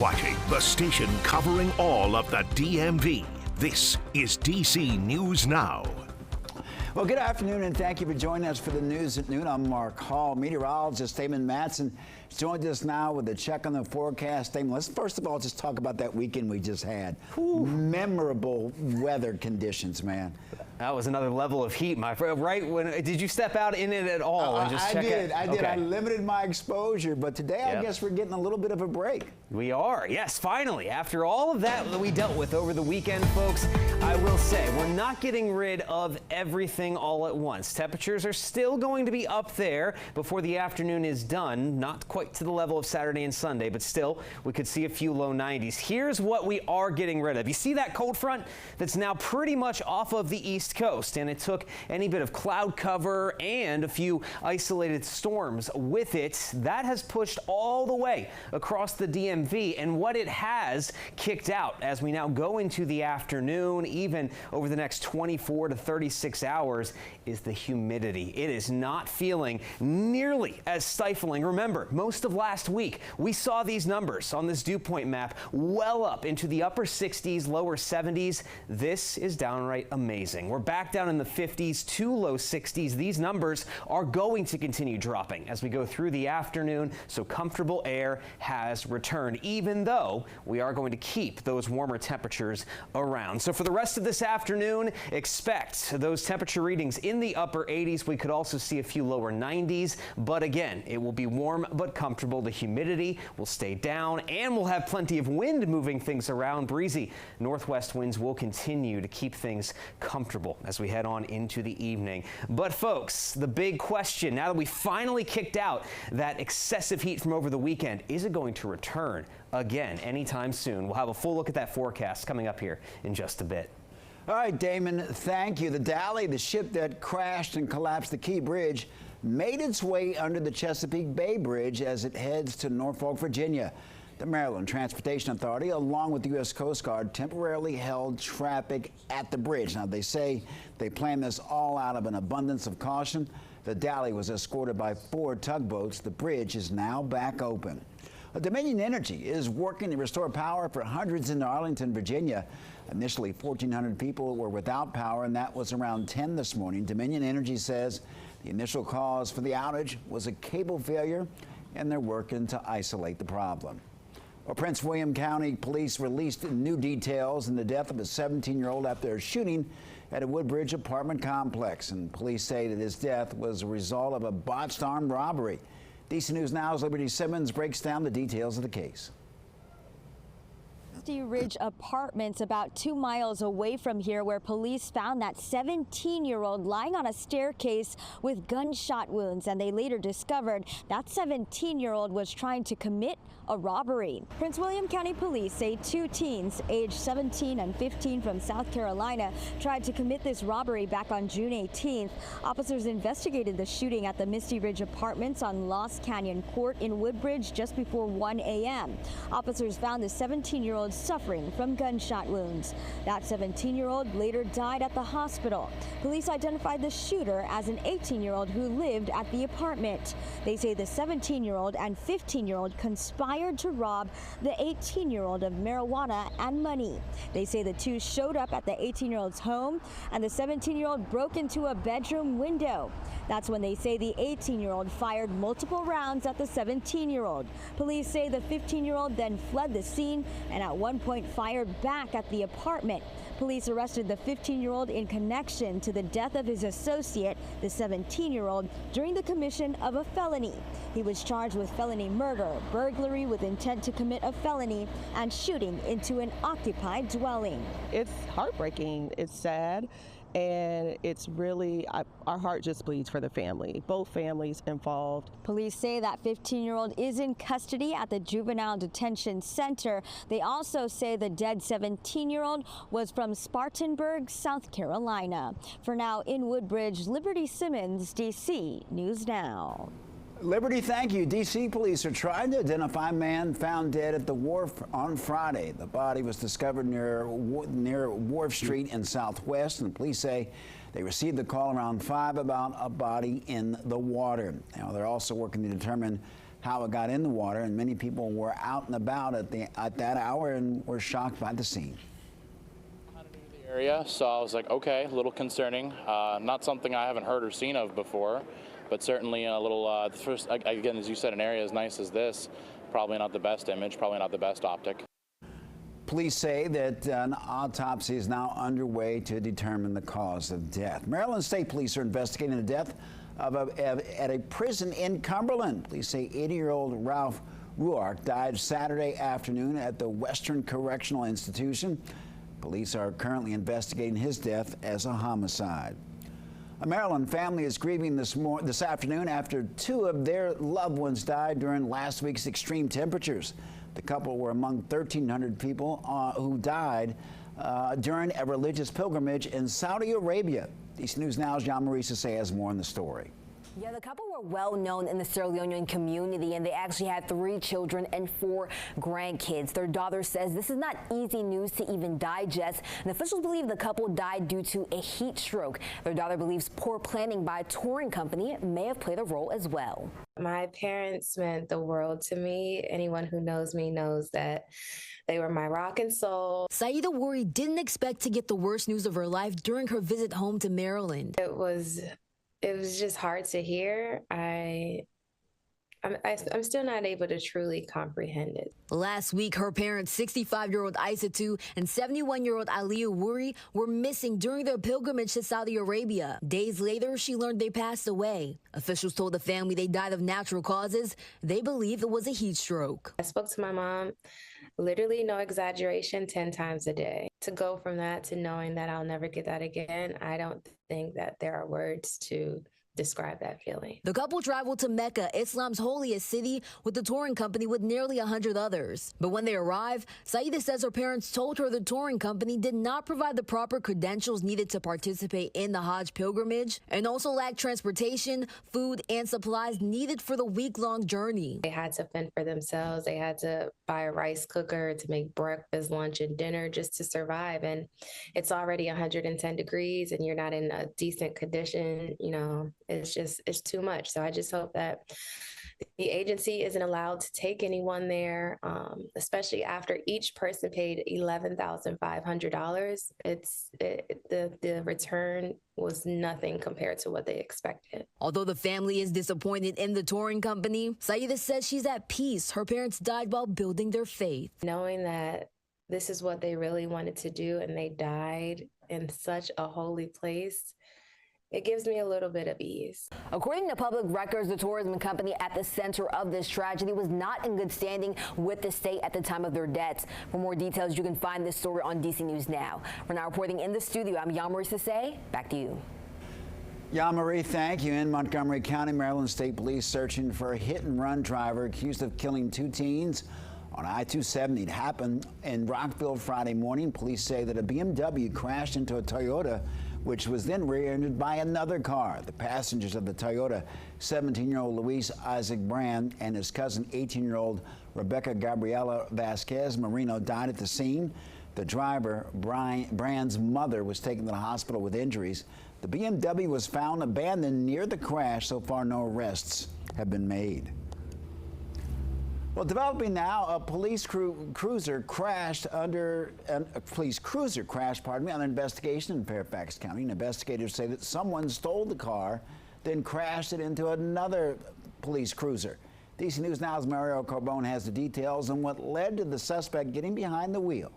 Watching the station covering all of the DMV. This is DC News Now. Well, good afternoon, and thank you for joining us for the news at noon. I'm Mark Hall. Meteorologist Damon Matson joined us now with a check on the forecast. Damon, let's first of all just talk about that weekend we just had. Memorable weather conditions, man. That was another level of heat, my friend. Right when did you step out in it at all and just check it? I did. Okay. I limited my exposure, but today I guess we're getting a little bit of a break. We are, yes, finally. After all of that we dealt with over the weekend, folks, I will say we're not getting rid of everything all at once. Temperatures are still going to be up there before the afternoon is done. Not quite to the level of Saturday and Sunday, but still, we could see a few low 90s. Here's what we are getting rid of. You see that cold front that's now pretty much off of the East Coast, and it took any bit of cloud cover and a few isolated storms with it. That has pushed all the way across the DMV, and what it has kicked out as we now go into the afternoon, even over the next 24 to 36 hours, is the humidity. It is not feeling nearly as stifling. Remember, most of last week, we saw these numbers on this dew point map well up into the upper 60s, lower 70s. This is downright amazing. We're back down in the 50s to low 60s. These numbers are going to continue dropping as we go through the afternoon, so comfortable air has returned, even though we are going to keep those warmer temperatures around. So for the rest of this afternoon, expect those temperature readings in the upper 80s. We could also see a few lower 90s, but again, it will be warm but comfortable. The humidity will stay down, and we'll have plenty of wind moving things around. Breezy northwest winds will continue to keep things comfortable as we head on into the evening. But folks, the big question, now that we finally kicked out that excessive heat from over the weekend, is it going to return again anytime soon? We'll have a full look at that forecast coming up here in just a bit. All right, Damon, thank you. The Dali, the ship that crashed and collapsed the Key Bridge, made its way under the Chesapeake Bay Bridge as it heads to Norfolk, Virginia. The Maryland Transportation Authority, along with the U.S. Coast Guard, temporarily held traffic at the bridge. Now, they say they planned this all out of an abundance of caution. The Dali was escorted by 4 tugboats. The bridge is now back open. Dominion Energy is working to restore power for hundreds in Arlington, Virginia. Initially, 1,400 people were without power, and that was around 10 this morning. Dominion Energy says the initial cause for the outage was a cable failure, and they're working to isolate the problem. Well, Prince William County Police released new details in the death of a 17-year-old after a shooting at a Woodbridge apartment complex. And police say that his death was a result of a botched armed robbery. DC News Now's Liberty Simmons breaks down the details of the case. Dusty Ridge Apartments, about 2 miles away from here, where police found that 17-year-old lying on a staircase with gunshot wounds, and they later discovered that 17-year-old was trying to commit a robbery. Prince William County Police say 2 teens, aged 17 and 15 from South Carolina, tried to commit this robbery back on June 18th. Officers investigated the shooting at the Misty Ridge Apartments on Lost Canyon Court in Woodbridge just before 1 a.m. Officers found the 17-year-old suffering from gunshot wounds. That 17-year-old later died at the hospital. Police identified the shooter as an 18-year-old who lived at the apartment. They say the 17-year-old and 15-year-old conspired to rob the 18-year-old of marijuana and money. They say the two showed up at the 18-year-old's home, and the 17-year-old broke into a bedroom window. That's when they say the 18-year-old fired multiple rounds at the 17-year-old. Police say the 15-year-old then fled the scene and at one point fired back at the apartment. Police arrested the 15-year-old in connection to the death of his associate, the 17-year-old, during the commission of a felony. He was charged with felony murder, burglary with intent to commit a felony, and shooting into an occupied dwelling. It's heartbreaking. It's sad. And it's really, our heart just bleeds for the family, both families involved. Police say that 15-year-old is in custody at the Juvenile Detention Center. They also say the dead 17-year-old was from Spartanburg, South Carolina. For now, in Woodbridge, Liberty Simmons, DC News Now. Liberty, thank you. D.C. police are trying to identify a man found dead at the wharf on Friday. The body was discovered near Wharf Street in Southwest, and police say they received the call around 5 about a body in the water. Now, they're also working to determine how it got in the water, and many people were out and about at that hour and were shocked by the scene. Area, so I was like, okay, a little concerning. Not something I haven't heard or seen of before, but certainly a little, first, again, as you said, an area as nice as this, probably not the best image, probably not the best optic. Police say that an autopsy is now underway to determine the cause of death. Maryland State Police are investigating the death at a prison in Cumberland. Police say 80-year-old Ralph Ruark died Saturday afternoon at the Western Correctional Institution. Police are currently investigating his death as a homicide. A Maryland family is grieving this afternoon after 2 of their loved ones died during last week's extreme temperatures. The couple were among 1,300 people who died during a religious pilgrimage in Saudi Arabia. DC News Now's Jean-Marie Sissay has more on the story. Yeah, the couple were well known in the Sierra Leonean community, and they actually had 3 children and 4 grandkids. Their daughter says this is not easy news to even digest, and officials believe the couple died due to a heat stroke. Their daughter believes poor planning by a touring company may have played a role as well. My parents meant the world to me. Anyone who knows me knows that they were my rock and soul. Saida Wuri didn't expect to get the worst news of her life during her visit home to Maryland. It was just hard to hear. I'm still not able to truly comprehend it. Last week, her parents, 65-year-old Aissatou and 71-year-old Aliyu Wuri, were missing during their pilgrimage to Saudi Arabia. Days later, she learned they passed away. Officials told the family they died of natural causes. They believe it was a heat stroke. I spoke to my mom, literally no exaggeration, 10 times a day. To go from that to knowing that I'll never get that again, I don't think that there are words to describe that feeling. The couple traveled to Mecca, Islam's holiest city, with the touring company with nearly 100 others. But when they arrived, Saida says her parents told her the touring company did not provide the proper credentials needed to participate in the Hajj pilgrimage and also lacked transportation, food, and supplies needed for the week-long journey. They had to fend for themselves. They had to buy a rice cooker to make breakfast, lunch, and dinner just to survive. And it's already 110 degrees and you're not in a decent condition, you know. It's too much. So I just hope that the agency isn't allowed to take anyone there, especially after each person paid $11,500. The return was nothing compared to what they expected. Although the family is disappointed in the touring company, Saida says she's at peace. Her parents died while building their faith. Knowing that this is what they really wanted to do and they died in such a holy place, it gives me a little bit of ease. According to public records, the tourism company at the center of this tragedy was not in good standing with the state at the time of their deaths. For more details, you can find this story on DC News Now. We're now reporting in the studio. I'm Jean-Marie Sissay. Back to you. Jean-Marie, thank you. In Montgomery County, Maryland State Police searching for a hit-and-run driver accused of killing 2 teens on I-270. It happened in Rockville Friday morning. Police say that a BMW crashed into a Toyota, which was then rear-ended by another car. The passengers of the Toyota, 17-year-old Luis Isaac Brand and his cousin, 18-year-old Rebecca Gabriela Vasquez Marino, died at the scene. The driver, Brand's mother, was taken to the hospital with injuries. The BMW was found abandoned near the crash. So far, no arrests have been made. Well, developing now, a police cruiser crashed under an investigation in Fairfax County. And investigators say that someone stole the car, then crashed it into another police cruiser. DC News Now's Mario Carbone has the details on what led to the suspect getting behind the wheel.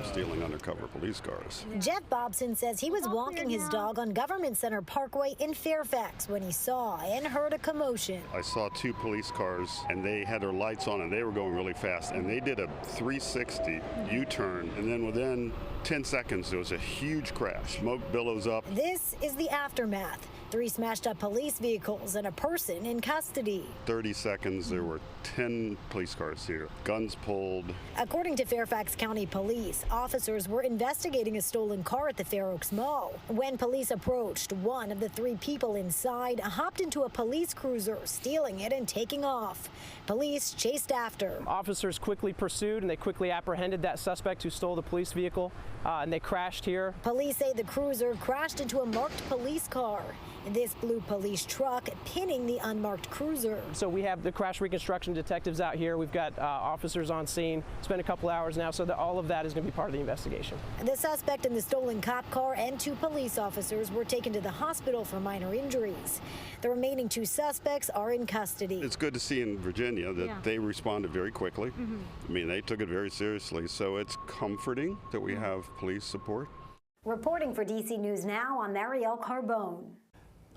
Stealing undercover police cars. Jeff Bobson says he was walking his dog on Government Center Parkway in Fairfax when he saw and heard a commotion. I saw 2 police cars and they had their lights on and they were going really fast and they did a 360 U-turn, and then within 10 seconds there was a huge crash. Smoke billows up. This is the aftermath. 3 smashed up police vehicles and a person in custody. 30 seconds, there were 10 police cars here. Guns pulled. According to Fairfax County Police, officers were investigating a stolen car at the Fair Oaks Mall. When police approached, one of the 3 people inside hopped into a police cruiser, stealing it and taking off. Police chased after. Officers quickly pursued and they quickly apprehended that suspect who stole the police vehicle, and they crashed here. Police say the cruiser crashed into a marked police car. This blue police truck pinning the unmarked cruiser. So we have the crash reconstruction detectives out here. We've got officers on scene. Spent a couple hours now, so that all of that is going to be part of the investigation. The suspect in the stolen cop car and 2 police officers were taken to the hospital for minor injuries. The remaining 2 suspects are in custody. It's good to see in Virginia that they responded very quickly. I mean, they took it very seriously, so it's comforting that we have police support. Reporting for DC News Now, I'm Marielle Carbone.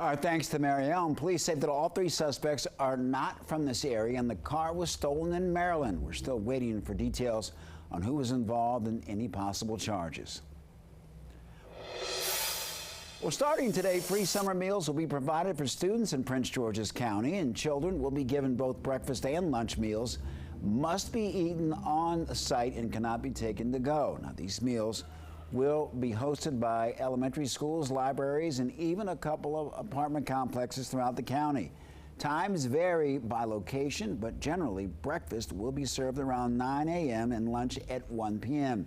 All right, thanks to Marielle. Police say that all 3 suspects are not from this area, and the car was stolen in Maryland. We're still waiting for details on who was involved in any possible charges. Well, starting today, free summer meals will be provided for students in Prince George's County, and children will be given both breakfast and lunch meals. Must be eaten on site and cannot be taken to go. Now, these meals will be hosted by elementary schools, libraries, and even a couple of apartment complexes throughout the county. Times vary by location, but generally breakfast will be served around 9 a.m. and lunch at 1 p.m.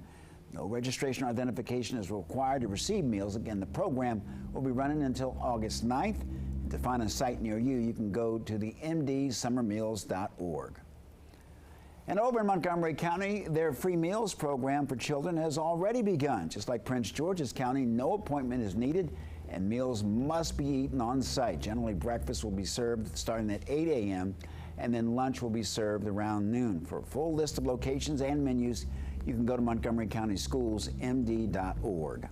No registration or identification is required to receive meals. Again, the program will be running until August 9th. To find a site near you, you can go to the mdsummermeals.org. And over in Montgomery County, their free meals program for children has already begun. Just like Prince George's County, no appointment is needed and meals must be eaten on site. Generally, breakfast will be served starting at 8 a.m. and then lunch will be served around noon. For a full list of locations and menus, you can go to Montgomery County Schools, MD.org.